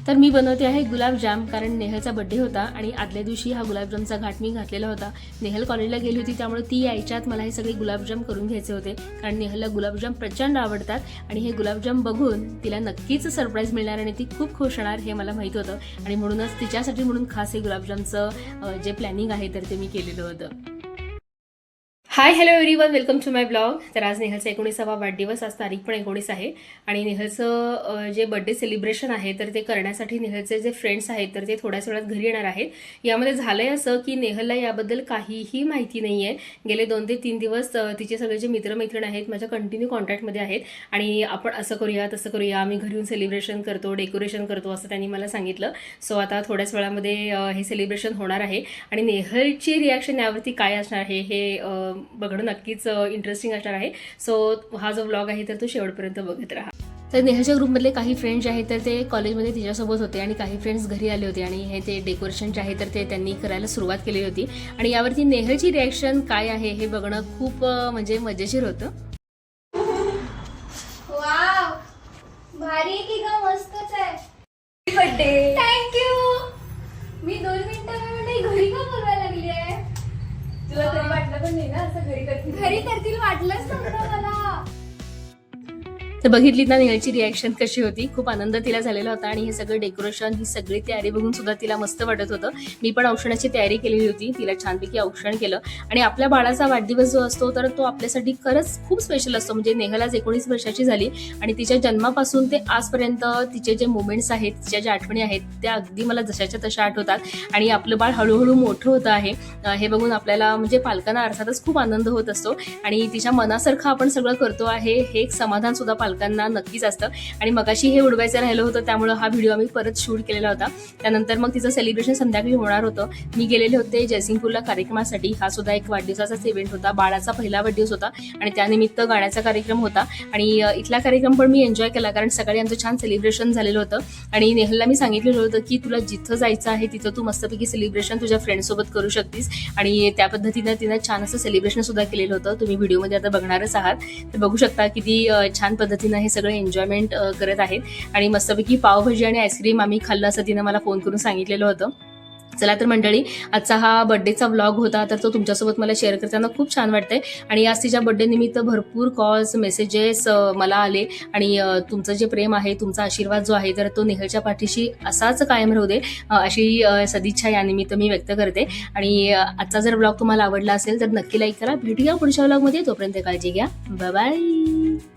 तर मी बनवते आहे गुलाबजाम, कारण नेहलचा बड्डे होता आणि आदल्या दिवशी हा गुलाबजामचा घाट मी घातलेला होता. नेहल कॉलेजला गेली होती, त्यामुळे ती यायच्यात मला हे सगळे गुलाबजाम करून घ्यायचे होते, कारण नेहलला गुलाबजाम प्रचंड आवडतात आणि हे गुलाबजाम बघून तिला नक्कीच सरप्राईज मिळणार आणि ती खूप खुश होणार हे मला माहीत होतं आणि म्हणूनच तिच्यासाठी म्हणून खास हे गुलाबजामचं जे प्लॅनिंग आहे तर ते मी केलेलं होतं. Hi hello everyone, welcome to my blog. तर आज नेहलचा 19वा वाढदिवस, आज तारीख पण 19 आहे आणि नेहलचं जे बड्डे सेलिब्रेशन आहे तर ते करण्यासाठी नेहलचे जे फ्रेंड्स आहेत तर ते थोड्याच वेळात घरी येणार आहेत. यामध्ये झालंय असं की नेहलला याबद्दल काहीही माहिती नाही आहे. गेले 2 ते 3 दिवस तिचे सगळे जे मित्रमैत्रीण आहेत माझ्या कंटिन्यू कॉन्टॅक्टमध्ये आहेत आणि आपण असं करूया तसं करूया, आम्ही घरी येऊन सेलिब्रेशन करतो, डेकोरेशन करतो असं त्यांनी मला सांगितलं. सो आता थोड्याच वेळामध्ये हे सेलिब्रेशन होणार आहे आणि नेहलची रिॲक्शन यावरती काय असणार आहे हे बघणं नक्कीच इंटरेस्टिंग असणार आहे. सो हा जो व्लॉग आहे तर तो शेवटपर्यंत बघत राहा. तर नेहलच्या ग्रुपमधले काही फ्रेंड्स जे आहेत तर ते कॉलेजमध्ये तिच्यासोबत होते आणि काही फ्रेंड्स घरी आले होते आणि हे ते डेकोरेशन जे आहे तर ते त्यांनी करायला सुरुवात केली होती आणि यावरती नेहलची रिॲक्शन काय आहे हे बघणं खूप म्हणजे मजेशीर होतं. वाव, भारी की ग, मस्तच आहे. Birthday thank you. मी 2 मिनिटांमध्ये घरी का बोलवायला लागली आहे? तुला तरी वाटलं पण नाही ना असं घरी करतील वाटलंच नव्हतं मला. तर बघितली ना नेहलची रिॲक्शन कशी होती, खूप आनंद तिला झालेला होता आणि हे सगळं डेकोरेशन ही सगळी तयारी बघून सुद्धा तिला मस्त वाटत होतं. मी पण औक्षणाची तयारी केलेली होती, तिला छानपैकी औक्षण केलं आणि आपल्या बाळाचा वाढदिवस जो असतो तर तो आपल्यासाठी खरंच खूप स्पेशल असतो. म्हणजे नेहल आज 19 वर्षाची झाली आणि तिच्या जन्मापासून ते आजपर्यंत तिचे जे मोमेंट्स आहेत, तिच्या ज्या आठवणी आहेत त्या अगदी मला जशाच्या तशा आठवतात आणि आपलं बाळ हळूहळू मोठं होतं आहे हे बघून आपल्याला म्हणजे पालकांना अर्थातच खूप आनंद होत असतो आणि तिच्या मनासारखं आपण सगळं करतो आहे हे एक समाधान सुद्धा पालकांना नक्कीच असतं. आणि मगाशी हे उडवायचं राहिलं होतं त्यामुळे हा व्हिडिओ आम्ही परत शूट केलेला होता. त्यानंतर मग तिचं सेलिब्रेशन संध्याकाळी होणार होतं. मी गेलेले होते जयसिंगपूरला कार्यक्रमासाठी. हा सुद्धा एक वाढदिवसाचाच इव्हेंट होता, बाळाचा पहिला वाढदिवस होता आणि त्यानिमित्त गाण्याचा कार्यक्रम होता आणि इथला कार्यक्रम पण मी एन्जॉय केला, कारण सकाळी आमचं छान सेलिब्रेशन झालेलं होतं आणि नेहलला मी सांगितलेलं होतं की तुला जिथं जायचं आहे तिथं तू मस्तपैकी सेलिब्रेशन तुझ्या फ्रेंड्ससोबत करू शकतीस आणि त्या पद्धतीनं तिनं छान असं सेलिब्रेशन सुद्धा केलेलं होतं. तुम्ही व्हिडिओमध्ये आता बघणारच आहात, तर बघू शकता किती छान पद्धतीनं हे सगळं एन्जॉयमेंट करत आहेत आणि मस्तपैकी पावभाजी आणि आईस्क्रीम आम्ही खाल्लं असं तिनं मला फोन करून सांगितलेलं होतं. चला तर मंडळी, आजचा हा बड्डेचा व्लॉग होता तर तो तुमच्यासोबत मला शेअर करताना खूप छान वाटतंय आणि आज तिच्या बड्डे निमित्त भरपूर कॉल्स मेसेजेस मला आले आणि तुमचं जे प्रेम आहे, तुमचा आशीर्वाद जो आहे तर तो नेहलच्या पाठीशी असाच कायम राहू दे अशी सदिच्छा या निमित्त मी व्यक्त करते. आणि आजचा जर व्लॉग तुम्हाला आवडला असेल तर नक्की लाईक करा. भेटूया पुढच्या व्लॉगमध्ये, तोपर्यंत काळजी घ्या. Bye bye.